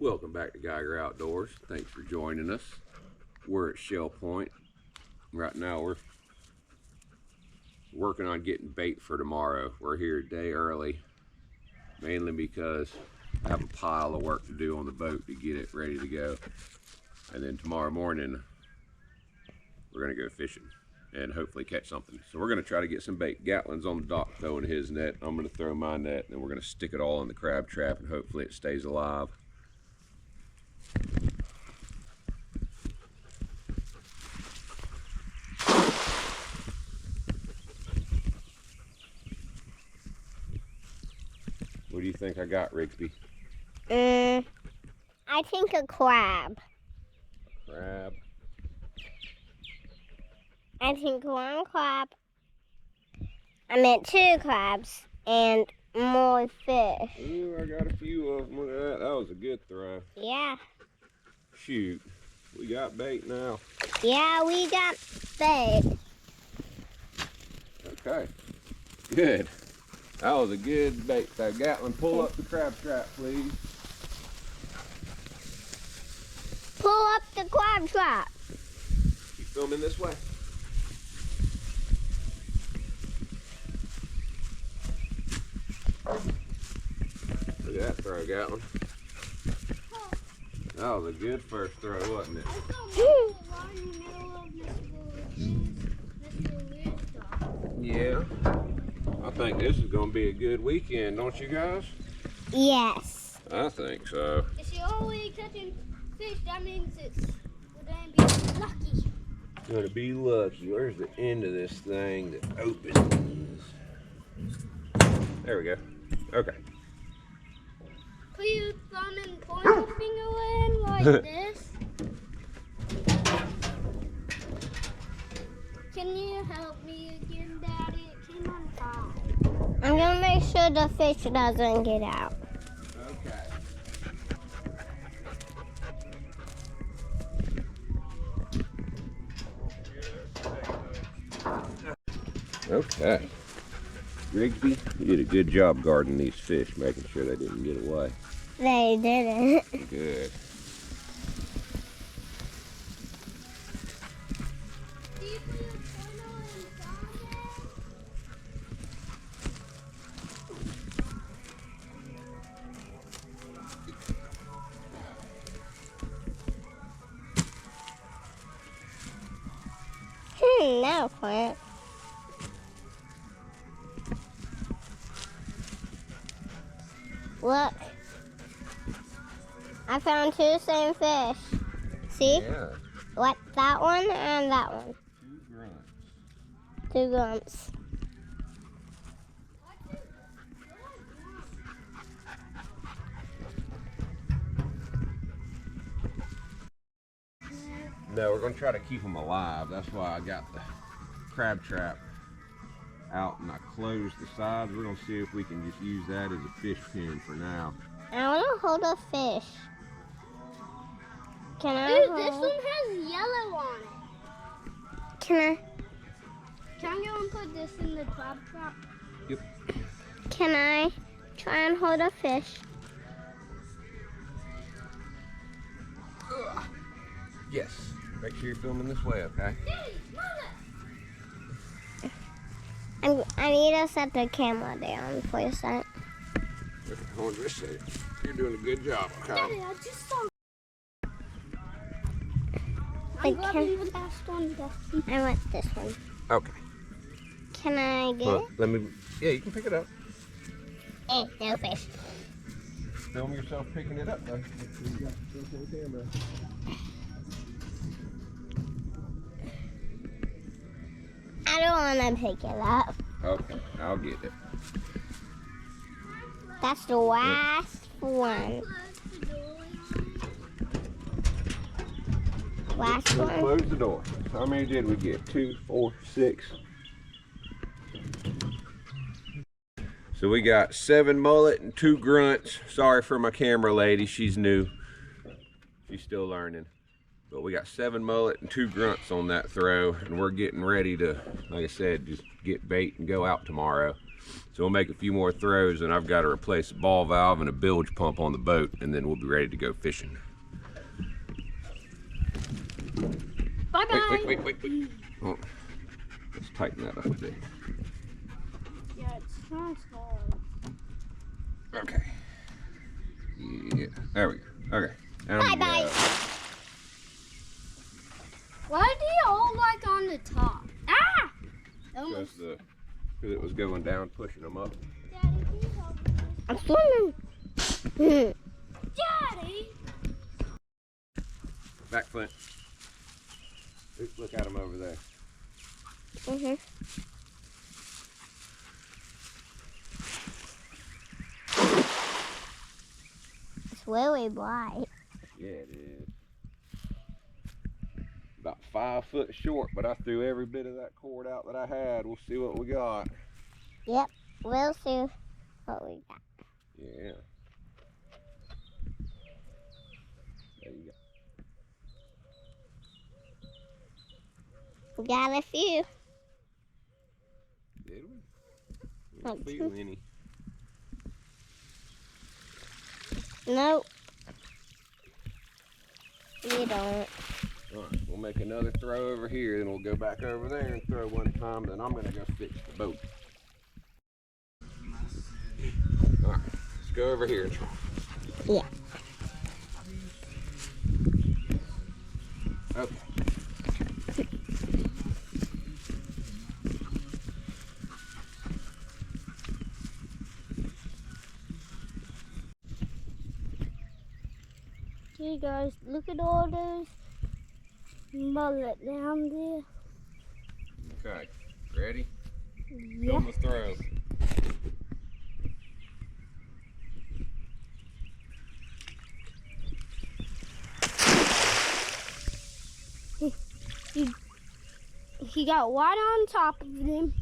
Welcome back to Geiger Outdoors. Thanks for joining us. We're at Shell Point. Right now we're working on getting bait for tomorrow. We're here a day early, mainly because I have a pile of work to do on the boat to get it ready to go. And then tomorrow morning, we're gonna go fishing and hopefully catch something. So we're gonna try to get some bait. Gatlin's on the dock throwing his net. I'm gonna throw my net, and then we're gonna stick it all in the crab trap and hopefully it stays alive. What do you think I got, Rigsby? I think a crab. Crab. I think one crab. I meant two crabs and more fish. Ooh, I got a few of them. Look at that. That was a good throw. Yeah. Shoot. We got bait now. Yeah, we got bait. Okay. Good. That was a good bait. So Gatlin, pull up the crab trap, please. Pull up the crab trap. You filming this way? Look at that throw, Gatlin. That was a good first throw, wasn't it? Yeah. I think this is going to be a good weekend, don't you guys? Yes. I think so. If you're always catching fish, that means we're going to be lucky. Going to be lucky. Where's the end of this thing that opens? There we go. Okay. Put your thumb and pointer finger in like this. Can you help me again, Daddy? It came on fire. I'm gonna make sure the fish doesn't get out. Okay. Rigsby, you did a good job guarding these fish, making sure they didn't get away. They didn't. Good. Do you put your pointer and thumb No, plant. Look. I found two same fish. See? Yeah. What? That one and that one. Two grumps. No, we're going to try to keep them alive. That's why I got the crab trap out and I closed the sides. We're going to see if we can just use that as a fish pen for now. I want to hold a fish. Can I Dude, hold? this one has yellow on it. Can Can I go and put this in the crab trap? I try and hold a fish? Yes. Make sure you're filming this way, okay? I need to set the camera down for a sec. Hold this second. You're doing a good job, okay? Daddy, I just saw. The I'm grabbing the last one, Dusty. I want this one. Okay. Can I get Well, let me. Yeah, you can pick it up. it? No fish. Film yourself picking it up, though. Make sure you got yourself on camera. I don't want to pick it up. Okay, I'll get it. That's the last one. Last Let's one. close the door. So how many did we get? 2, 4, 6. So we got 7 mullet and 2 grunts. Sorry for my camera lady, she's new. She's still learning. But we got 7 mullet and 2 grunts on that throw, and we're getting ready to, like I said, just get bait and go out tomorrow. So we'll make a few more throws, and I've got to replace a ball valve and a bilge pump on the boat, and then we'll be ready to go fishing. Bye-bye. Wait. Oh, let's tighten that up a bit. Yeah, it's not hard. Okay. Yeah, there we go. Okay. Bye-bye. Why do you all like on the top? Ah! Almost. Because it was going down, pushing them up. Daddy, can you help me? I'm swimming. Daddy! Back, Flint. Look at them over there. It's really bright. Yeah, it is. About 5 foot short, but I threw every bit of that cord out that I had. We'll see what we got. Yep, we'll see what we got. Yeah. There you go. We got a few. Did we? I Like don't feel any. Nope. You don't. Alright, we'll make another throw over here, then we'll go back over there and throw one time, then I'm gonna go fix the boat. Alright, let's go over here and try. Yeah. Okay. Hey guys, look at all those mullet down there. Okay, ready? Yeah. Film the throw. He got right on top of him.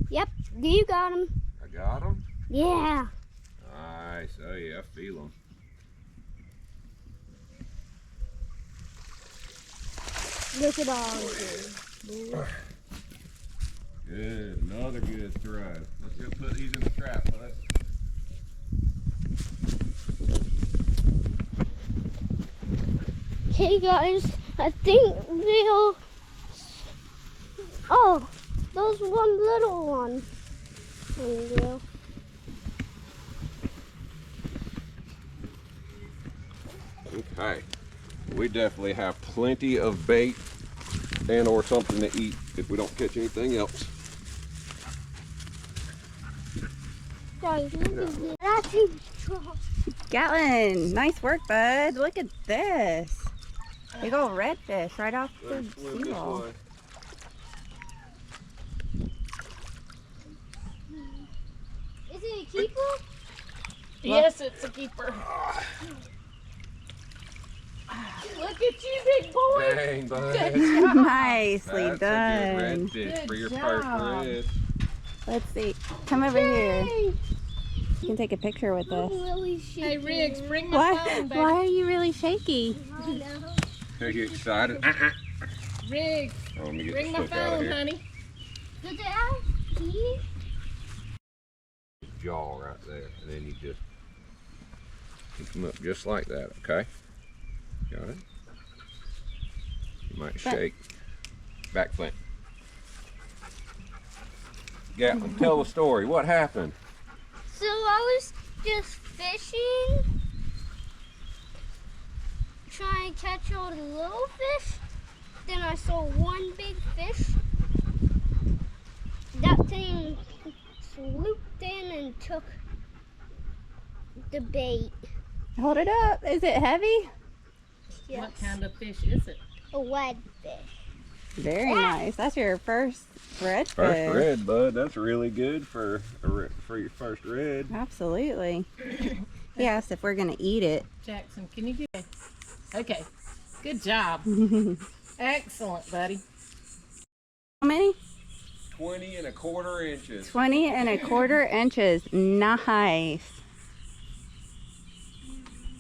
Yep, you got him. I got him? Yeah. Nice. Oh yeah, I feel them. Look at all of them. Good, another good throw. Let's go put these in the trap, bud. Hey guys, I think they'll. Oh, there's one little one. There you go. Okay. We definitely have plenty of bait and or something to eat if we don't catch anything else. Guys, look at this. That's his trap. Gatlin, nice work, bud. Look at this. Big old redfish right off the seal. Is it a keeper? Yes, it's a keeper. Look at you, big boy. Dang, bud. Nicely That's done. a good redfish for your first job. red. Let's see. Come over here. You can take a picture with I'm us. really shaky. Hey, Riggs, bring my Why? phone, baby. Why are you really shaky? I know. Are you excited? Riggs, Oh, let me get bring this my hook out of phone, here. honey. Does it have teeth? Jaw right there, and then you just pick them up just like that. Okay, got it. You might shake. Back, Flint. Gatlin, tell the story. What happened? So I was just fishing, trying to catch all the little fish. Then I saw one big fish. That thing swooped in and took the bait. Hold it up. Is it heavy? Yes. What kind of fish is it? A redfish. Very nice. That's your first redfish. First red, bud. That's really good for your first red. Absolutely. He asked if we're gonna eat it. Jackson, can you get it? Okay, good job. Excellent, buddy. How many? 20 1/4 inches. 20 1/4 inches. Nice.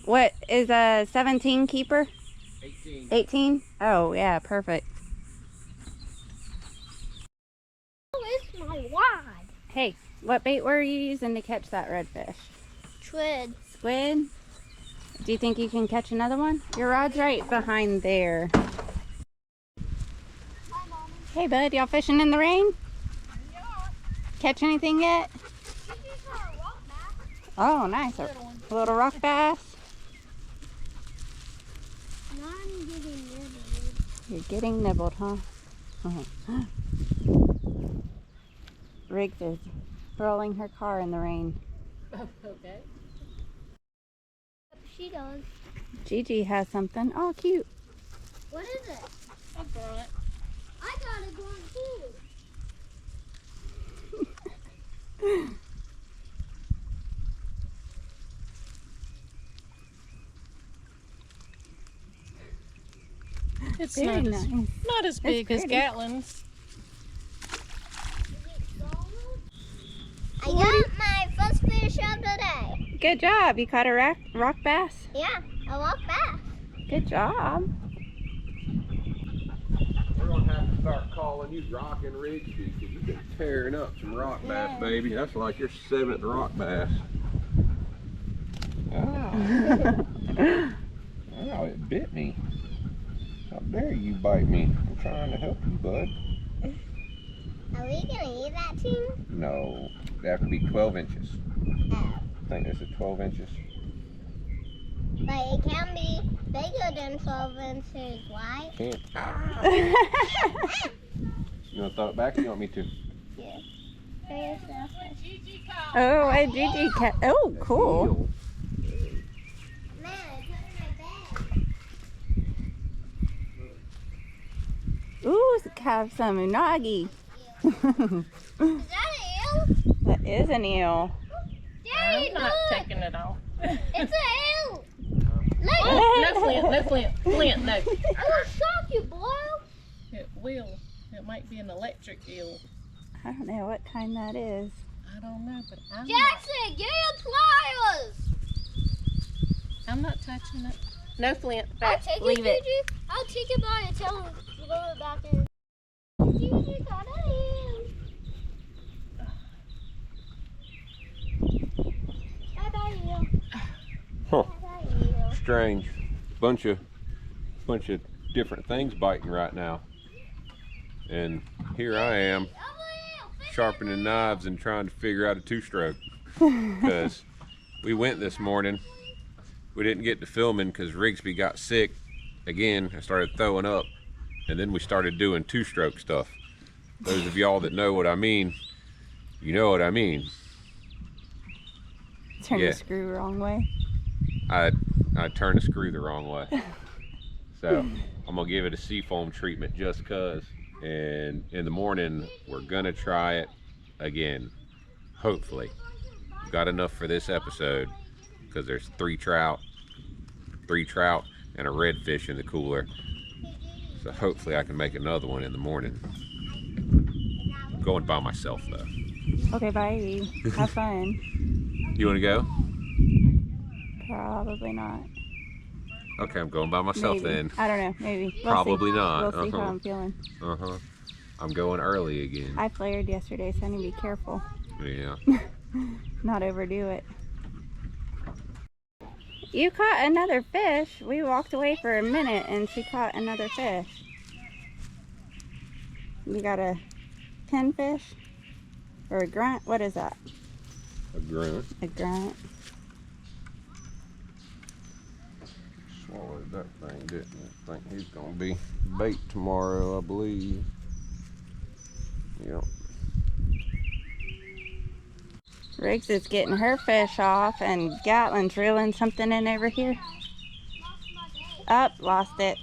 What is a 17 keeper? 18. 18? Oh, yeah, perfect. Oh, it's What bait were you using to catch that redfish? Squid. Squid? Do you think you can catch another one? Your rod's right behind there. Hi, Mommy. Hey, bud, y'all fishing in the rain? Yeah. Catch anything yet? This is our rock bass. Oh, nice. A little rock bass. Now I'm getting nibbled. You're getting nibbled, huh? Riggs is rolling her car in the rain. Okay. She does. Gigi has something. Oh, cute. What is it? A grunt. I got a grunt too. It's Very not nice. not as big as pretty. Gatlin's. I got my first fish of the day. Good job. You caught a rock bass? Yeah, a rock bass. Good job. We're gonna have to start calling you Rockin' Rigsby because you've been tearing up some rock bass, baby. That's like your 7th rock bass. Oh. Oh, it bit me. How dare you bite me? I'm trying to help you, bud. Are we gonna eat that too? No, they have to be 12 inches. Oh. I think this is 12 inches. But it can be bigger than 12 inches, right? Can't. You want to throw it back or you want me to? Yeah. There's the fish. Gigi caught. Oh, a Gigi cat. Oh, cool. Eel. Man, it's in my bag. Ooh, have some unagi. Is that an eel? That is an eel. Daddy, I'm not look! taking it off. It's an eel! Look! Oh, no, Flint, no, Flint. Flint, no. I will shock you, boy! It will. It might be an electric eel. I don't know what kind that is. I don't know, but Jackson, get your pliers! I'm not touching it. No, Flint. I'll Back. take Leave it, it. Gigi. I'll take it by and tell him to throw it back in. Gigi got an eel. Bye-bye, eel. Huh. Bye-bye, eel. Strange. Bunch of different things biting right now. And here I am sharpening knives and trying to figure out a 2-stroke. Because we went this morning. We didn't get to filming because Rigsby got sick. Again, I started throwing up. And then we started doing 2-stroke stuff. Those of y'all that know what I mean, you know what I mean. Turn Yeah. the screw the wrong way. I turned the screw the wrong way. So I'm gonna give it a seafoam treatment just cause. And in the morning, we're gonna try it again. Hopefully. We've got enough for this episode because there's 3 trout and a redfish in the cooler. So hopefully I can make another one in the morning. I'm going by myself though. Okay, bye. Have fun. You wanna go? Probably not. Okay, I'm going by myself Maybe. then. I don't know. Maybe. We'll Probably see. not. We'll see how I'm feeling. I'm going early again. I flared yesterday, so I need to be careful. Yeah. Not overdo it. You caught another fish. We walked away for a minute and she caught another fish. We got a pinfish or a grunt. What is that? A grunt. A grunt. Swallowed that thing, didn't it? I think he's gonna be bait tomorrow, I believe. Yep. Riggs is getting her fish off and Gatlin's reeling something in over here. Lost my bait. Up, lost it.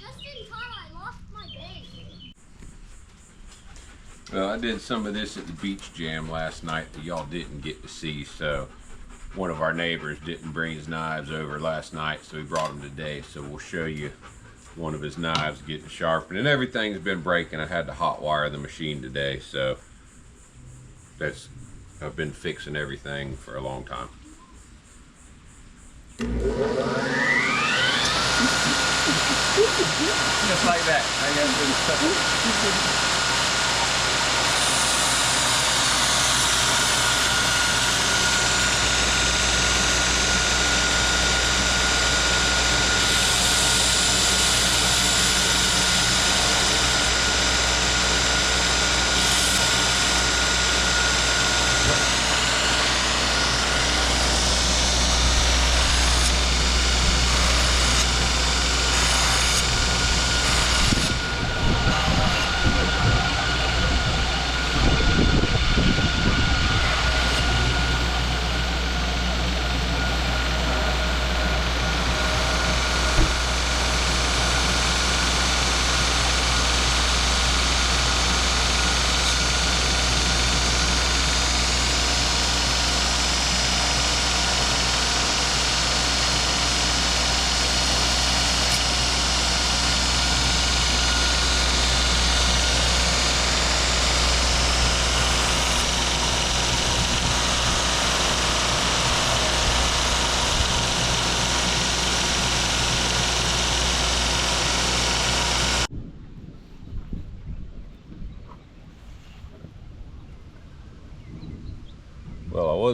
Just in time, I lost my bait. Well, I did some of this at the beach jam last night that y'all didn't get to see, so one of our neighbors didn't bring his knives over last night, so we brought them today. So we'll show you one of his knives getting sharpened, and everything's been breaking. I had to hot wire the machine today, so I've been fixing everything for a long time. Just like that. I got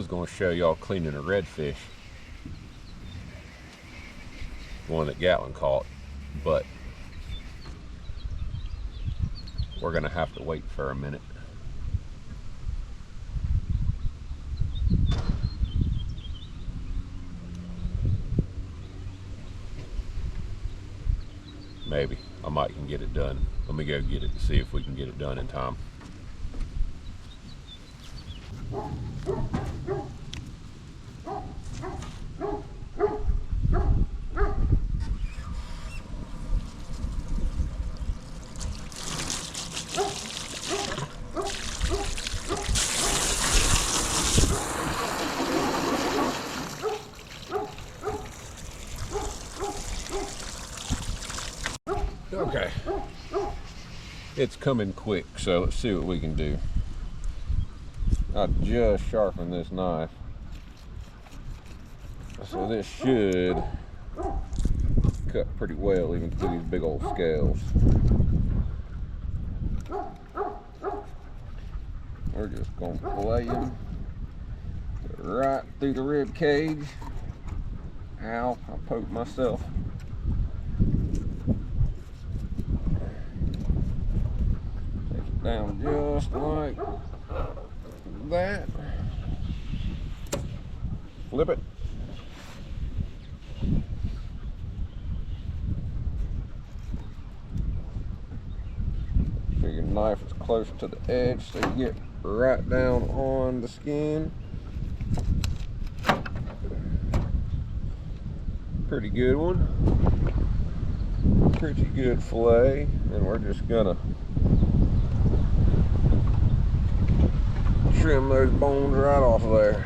was going to show y'all cleaning a redfish, one that Gatlin caught, but we're going to have to wait for a minute. Maybe I might can get it done. Let me go get it to see if we can get it done in time. Okay, it's coming quick, so let's see what we can do. I just sharpened this knife, so this should cut pretty well even through these big old scales. We're just gonna fillet him right through the rib cage. Ow, I poked myself. Down just like that. Flip it. So your knife is close to the edge so you get right down on the skin. Pretty good one. Pretty good fillet. And we're just gonna trim those bones right off of there.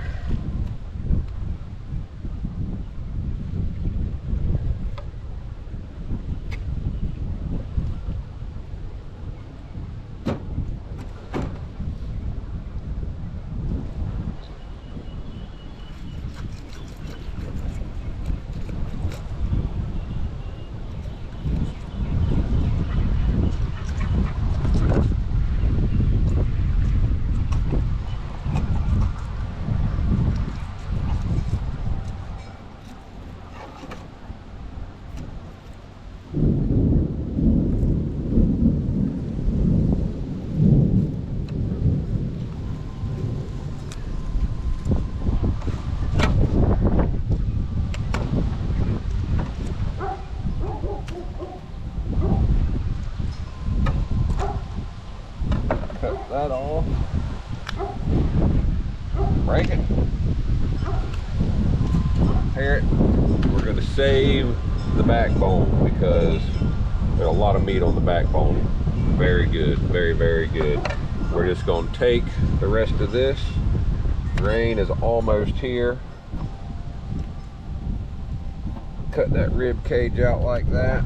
Cut that off. Break it. Tear it. We're going to save the backbone because there's a lot of meat on the backbone. Very good. Very, very good. We're just going to take the rest of this. Grain is almost here. Cut that rib cage out like that.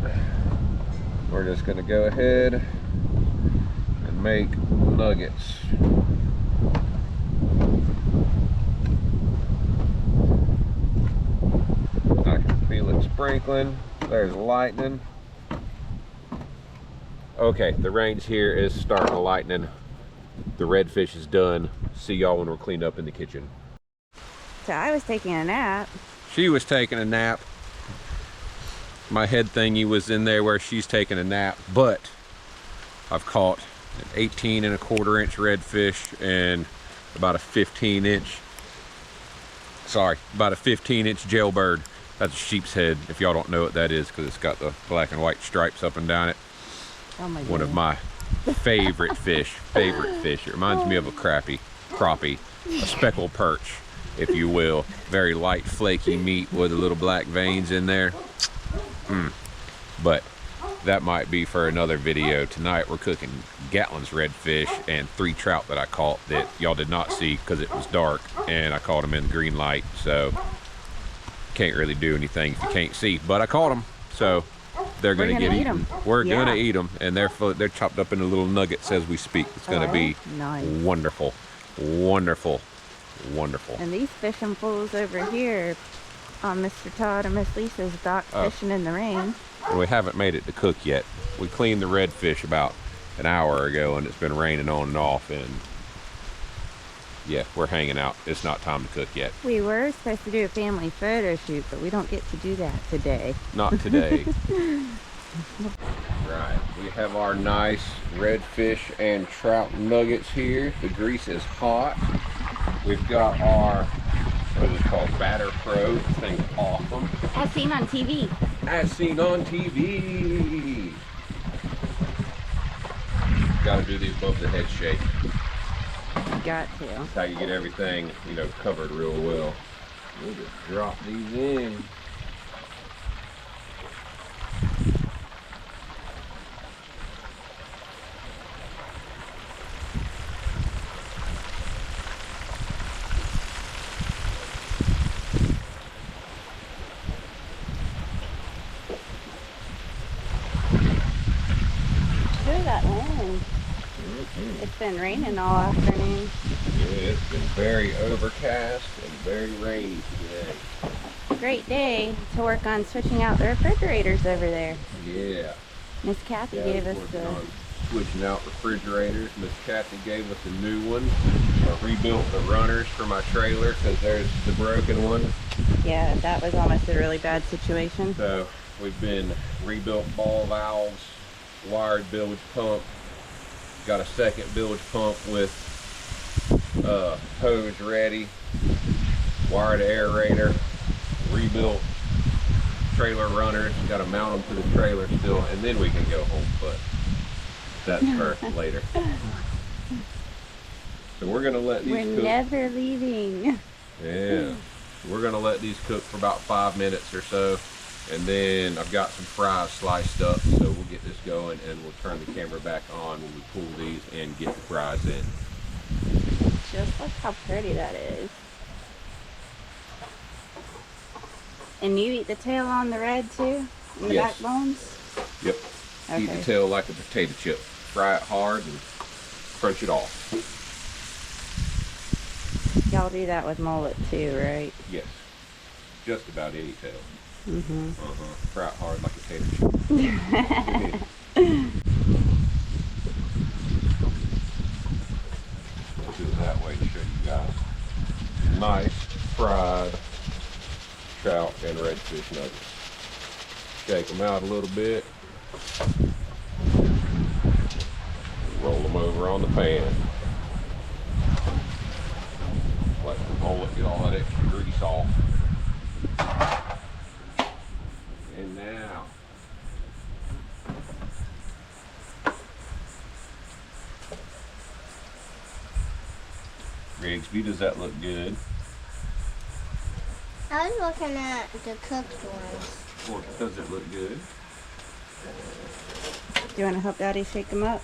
We're just going to go ahead and make nuggets. I can feel it sprinkling. There's lightning. Okay, the range here is starting to lightning. The redfish is done. See y'all when we're cleaned up in the kitchen. So I was taking a nap. She was taking a nap. My head thingy was in there where she's taking a nap, but I've caught an 18¼ inch redfish and about a 15 inch jailbird. That's a sheep's head, if y'all don't know what that is, because it's got the black and white stripes up and down it. Oh my One of my favorite fish. It reminds me of a crappie, a speckled perch, if you will. Very light, flaky meat with the little black veins in there. But that might be for another video. Tonight we're cooking Gatlin's redfish and 3 trout that I caught that y'all did not see because it was dark and I caught them in the green light, so can't really do anything if you can't see, but I caught them, so they're gonna get eaten. We're gonna eat them, and they're chopped up into little nuggets as we speak. It's gonna be nice. Wonderful, wonderful, wonderful. And these fishing pools over here on Mr. Todd and Miss Lisa's dock fishing in the rain. And we haven't made it to cook yet. We cleaned the redfish about an hour ago, and it's been raining on and off, and Yeah, we're hanging out. It's not time to cook yet. We were supposed to do a family photo shoot, but we don't get to do that today. Not today. Right, we have our nice redfish and trout nuggets here. The grease is hot. We've got our, what is it called, Batter Pro. This thing's awesome. As seen on TV. As seen on TV. Got to do the above the head shake. Got to. That's how you get everything, you know, covered real well. We'll just drop these in. Look at that wind. It's been raining all afternoon. Yeah, it's been very overcast and very rainy today. Great day to work on switching out the refrigerators over there. Yeah. Miss Kathy gave us working the... on switching out refrigerators. Miss Kathy gave us a new one. I rebuilt the runners for my trailer because there's the broken one. Yeah, that was almost a really bad situation. So we've been rebuilt ball valves, wired bilge pump, got a second bilge pump with hose ready, wired aerator, rebuilt trailer runners, got to mount them to the trailer still, and then we can go home, but that's for later. So we're gonna let these We're cook. never leaving. Yeah, we're gonna let these cook for about 5 minutes or so, and then I've got some fries sliced up, so we'll get this going and we'll turn the camera back on when we pull these and get the fries in. Just look how pretty that is. And you eat the tail on the red too? And the Yes. backbones? Yep. Eat the Okay. tail like a potato chip. Fry it hard and crunch it off. Y'all do that with mullet too, right? Yes. Just about any tail. Mm-hmm. Fry it hard like a potato chip. We'll do it that way to show you guys. Nice fried trout and redfish nuggets. Shake them out a little bit. Roll them over on the pan. Let the mullet get all that extra grease off. And now, Rigsby, does that look good? I was looking at the cooked ones. Or does it look good? Do you want to help Daddy shake them up?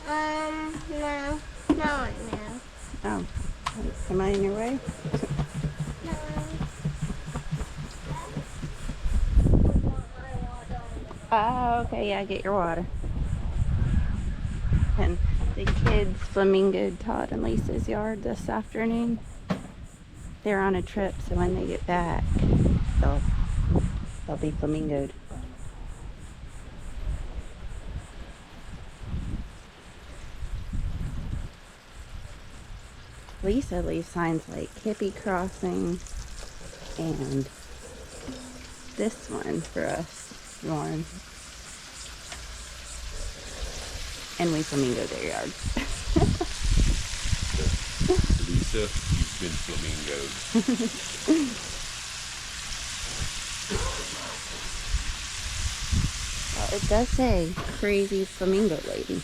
No. Not right now. Oh. Am I in your way? No. Oh, okay, yeah, get your water. And the kids flamingoed Todd and Lisa's yard this afternoon. They're on a trip, so when they get back, they'll be flamingoed. Lisa leaves signs like hippie crossing and this one for us, Lauren. And we flamingo their yard. Lisa, you've been flamingoed. Well, it does say crazy flamingo lady.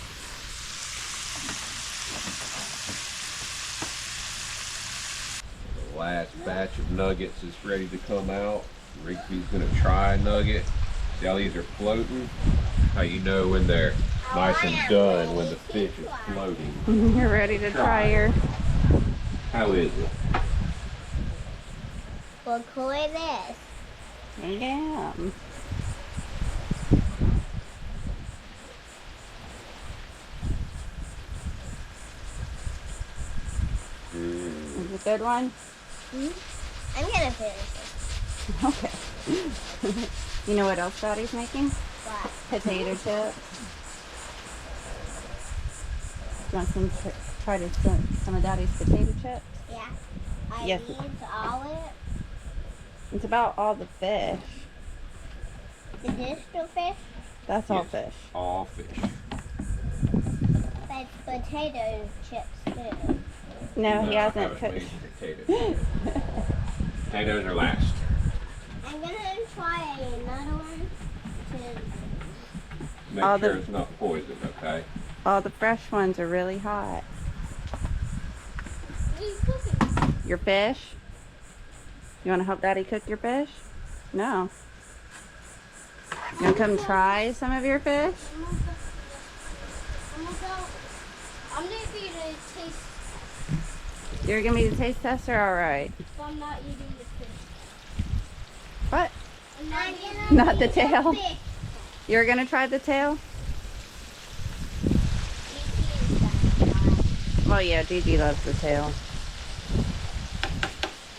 The last batch of nuggets is ready to come out. Rigby's gonna try a nugget. See how these are floating? How you know when they're nice and done, when the fish is floating. You're ready to try your... How is it? Look who it is. Yeah. Is it a good one? I'm gonna finish it. Okay. You know what else Daddy's making? What? Potato chips. You want some try to some of Daddy's potato chips? Yeah. I Yes. used all it. It's about all the fish. Is this still fish? That's all Yes. fish. All fish. But potato chips too. No, he I hasn't haven't cooked. made potatoes. Potatoes are last. I'm gonna try another one to Make All sure the- it's not poison, okay? All the fresh ones are really hot. What are you cooking? Your fish? You want to help Daddy cook your fish? No. You want to come try some of your fish? I'm gonna be the taste You're going to be the taste tester? All right. if I'm not eating the fish. What? I'm not I'm eating gonna Not the eat tail? fish. You're going to try the tail? Well, yeah, Gigi loves the tail.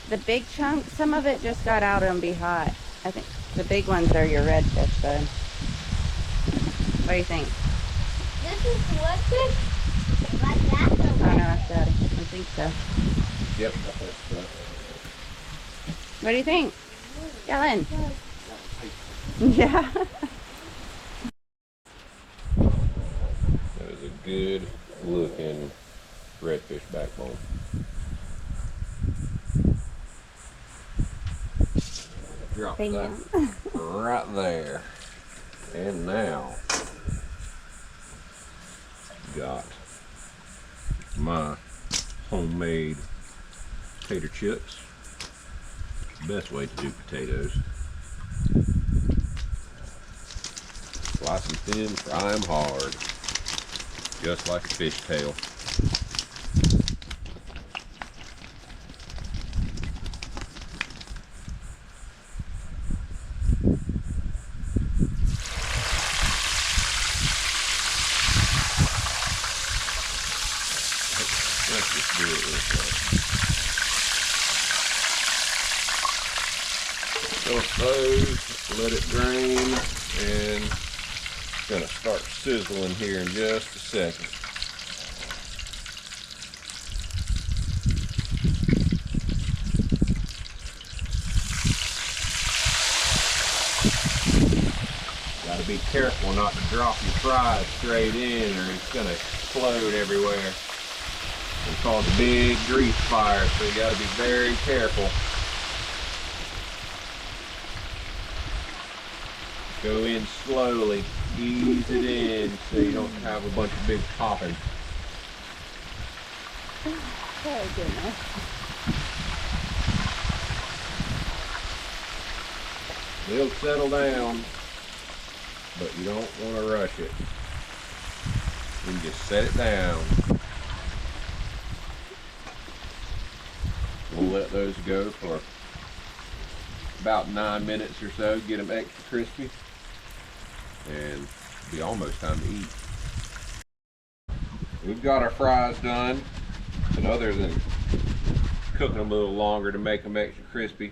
The big chunk, some of it just got out and be hot. I think the big ones are your redfish, bud. What do you think? This is what fish? Like that's I don't know, a ask Daddy. I think so. Yep. What do you think? Gatlin? Yeah. That is a good looking redfish backbone. Drop Bam. that right there. And now got my homemade potato chips. Best way to do potatoes. Slice them thin, fry them hard. Just like a fish tail. Let's just do it this way. Dump those, let it drain, and it's gonna start sizzling here in just a second. Gotta be careful not to drop your fries straight in or it's gonna explode everywhere and cause a big grease fire, so you gotta be very careful. Go in slowly, ease it in so you don't have a bunch of big popping. Oh, goodness. It'll settle down, but you don't want to rush it. You just set it down. We'll let those go for about 9 minutes or so, get them extra crispy, and it'll be almost time to eat. We've got our fries done, and other than cooking them a little longer to make them extra crispy,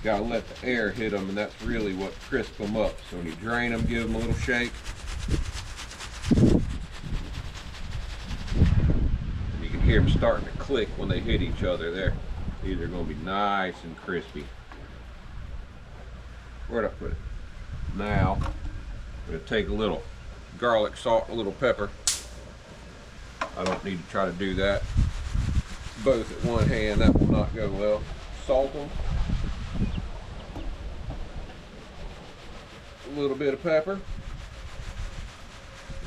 gotta let the air hit them, and that's really what crisps them up. So when you drain them, give them a little shake. You can hear them starting to click when they hit each other there. These are gonna be nice and crispy. Where'd I put it? Now, I'm gonna take a little garlic, salt, and a little pepper. I don't need to try to do that both at one hand, that will not go well. Salt them. A little bit of pepper.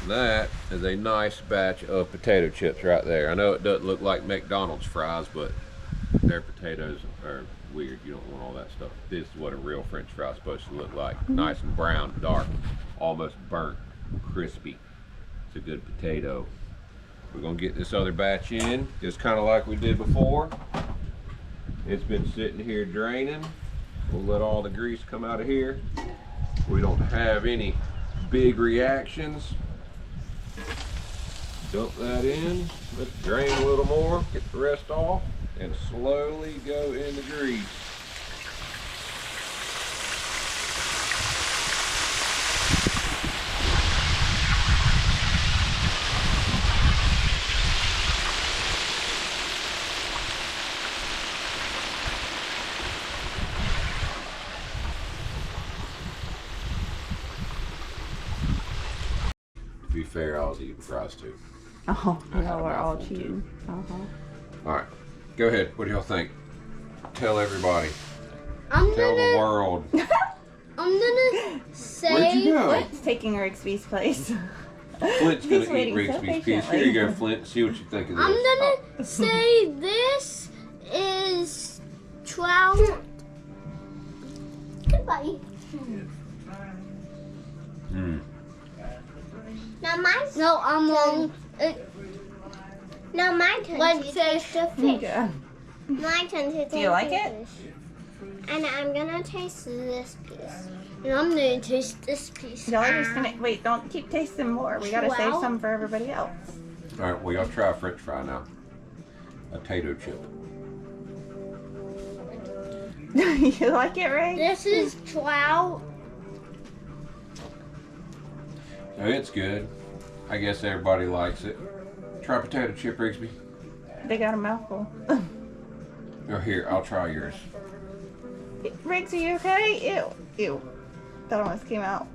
And that is a nice batch of potato chips right there. I know it doesn't look like McDonald's fries, but their potatoes are weird. You don't want all that stuff. This is what a real French fry is supposed to look like. Nice and brown, dark, almost burnt, crispy. It's a good potato. We're gonna get this other batch in, just kind of like we did before. It's been sitting here draining. We'll let all the grease come out of here. We don't have any big reactions. Dump that in, let it drain a little more, get the rest off, and slowly go in the grease. be fair, I was eating fries too. Oh, I had y'all a were all mouthful, cheating. All right, go ahead. What do y'all think? Tell everybody. I'm Tell the gonna world. say Where'd you go? Flint's taking Rigsby's place. Flint's He's gonna eat waiting so Rigsby's piece. Here you go, Flint. See what you think of this. I'm gonna say this is 12. Goodbye. Mm. Now my No, I'm wrong. now my turn Let's to say taste the fish. Yeah. My turn to taste Do you like the it? fish. And I'm gonna taste this piece. And I'm gonna taste this piece. Y'all are just gonna wait. Don't keep tasting more. We gotta save 12. some for everybody else. All right, well, y'all try a French fry now. A potato chip. You like it, Ray? This is 12. So it's good. I guess everybody likes it. Try potato chip, Rigsby. They got a mouthful. Oh, here, I'll try yours. Riggs, are you okay? Ew. Ew. That almost came out.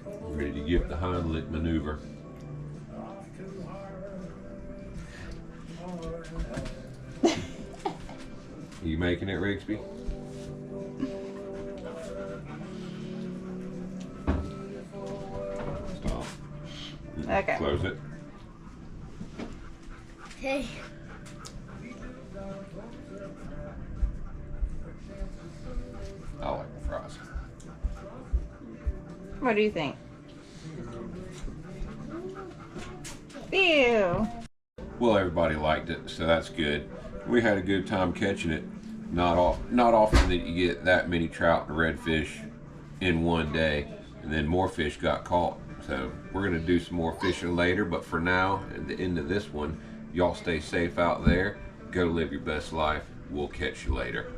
Ready to give the Heimlich maneuver. Are you making it, Rigsby? Stop. Okay. Close it. Okay. I like the fries. What do you think? Ew. Well, everybody liked it, so that's good. We had a good time catching it. Not often that you get that many trout and redfish in one day, and then more fish got caught. So we're gonna do some more fishing later, but for now, at the end of this one, y'all stay safe out there. Go live your best life. We'll catch you later.